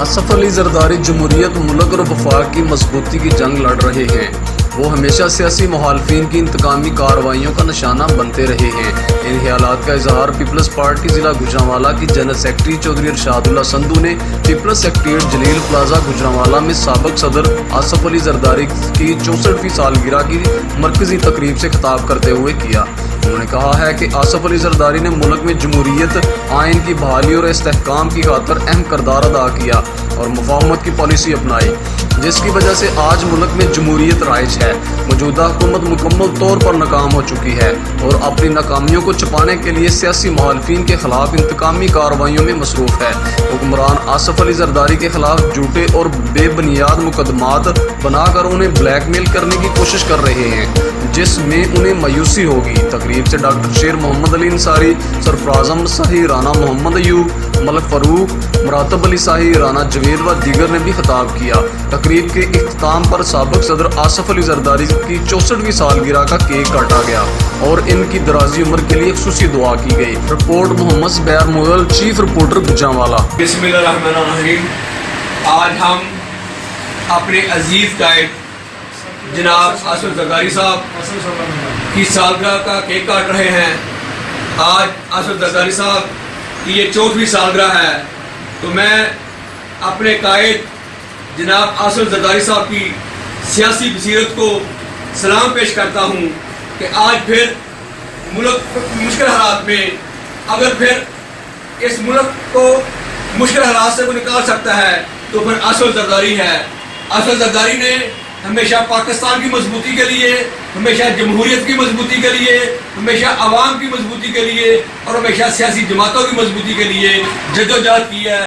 आसफ अली जरदारी जमहूरियत मुल्क और वफाक की मजबूती की जंग लड़ रहे हैं। वो हमेशा सियासी मुखालफिन की इंतकामी कार्रवाइयों का निशाना बनते रहे हैं। इन ख्यालात का इजहार पीपल्स पार्टी ज़िला गुजरांवाला की जनरल सेक्रेटरी चौधरी इरशादुल्लाह संधू ने पीपल्स सेक्रेटेरिएट जलील प्लाजा गुजरांवाला में साबिक सदर आसफ अली जरदारी की 64वीं सालगिरह की मरकजी तकरीब से खिताब करते हुए किया। उन्होंने कहा है कि आसफ अली जरदारी ने मुल्क में जमहूरियत आइन की बहाली और इस्तेहकाम की खातर अहम किरदार अदा किया और मुफाहमत की पॉलिसी अपनाई, जिसकी वजह से आज मुल्क में जमहूरियत राइज है। मौजूदा हुकूमत मुकम्मल तौर पर नाकाम हो चुकी है और अपनी नाकामियों को छुपाने के लिए सियासी मुखालफिन के खिलाफ इंतकामी कार्रवाइयों में मसरूफ़ है। हुक्मरान आसफ अली जरदारी के खिलाफ झूठे और बेबुनियाद मुकदमात बनाकर उन्हें ब्लैकमेल करने की कोशिश कर रहे हैं, जिसमें उन्हें मायूसी होगी। तकरीब से डॉक्टर शेर मोहम्मद अली अंसारी, सरफराज अहमद शाही, राना मोहम्मद अयूब, मलिक फारूक, मुरातब अली शाही, राना जवेद व दीगर ने भी खिताब किया। तकरीब के इख्तिताम पर साबिक सदर आसफ अली जरदारी की 64वीं सालगिरह का केक काटा गया और इनकी दराजी उम्र के लिए खुसूसी दुआ की गई। Report Mohammad Zubair Mughal, chief reporter Gujranwala. बिस्मिल्लाहिर्रहमानिर्रहीम। आज हम अपने अजीज गाइड जनाब आसफ जरदारी साहब की सालगिरह का केक काट रहे हैं। आज आसफ जरदारी साहब की ये 64वीं सालगिरह है, तो मैं अपने कायद जनाब आसफ जरदारी साहब की सियासी बसीरत को सलाम पेश करता हूँ कि आज फिर मुल्क मुश्किल हालात में, अगर फिर इस मुल्क को मुश्किल हालात से वो निकाल सकता है तो फिर आसफ जरदारी है। आसफ जरदारी ने हमेशा पाकिस्तान की मजबूती के लिए, हमेशा जमहूरियत की मजबूती के लिए, हमेशा अवाम की मजबूती के लिए और हमेशा सियासी जमातों की मजबूती के लिए जद्दोजहद की है।